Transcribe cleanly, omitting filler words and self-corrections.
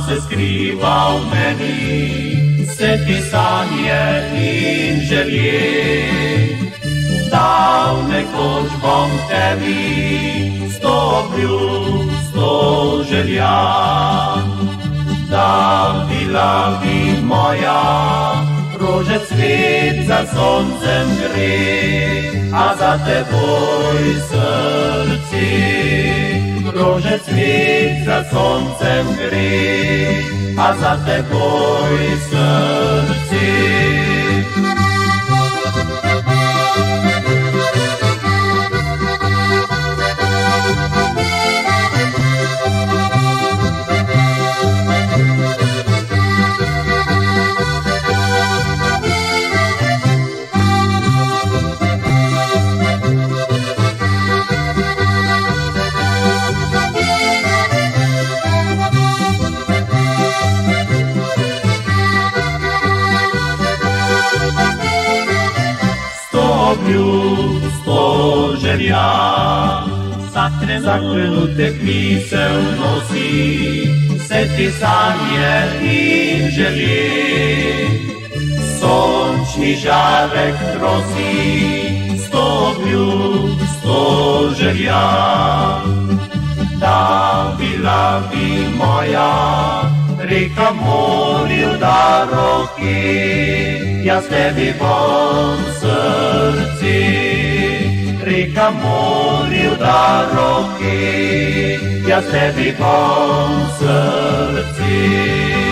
se skriva v meni, se pisanje in želje. Dal nekoč bom tebi 100 obljub, 100 želja, da bila bi moja rože cvet za soncem gre, a za teboj srce. Rože cvet za soncem gre, a za teboj srce. Obljub, 100 želja, vsak trenutek misel nosi, vse ti sanje in želje. Sončni žarek trosi, 100 obljub, 100 želja, da bila bi moja reka morju da roke, jaz tebi bom srce. Reka morju da roke, jaz tebi bom srce.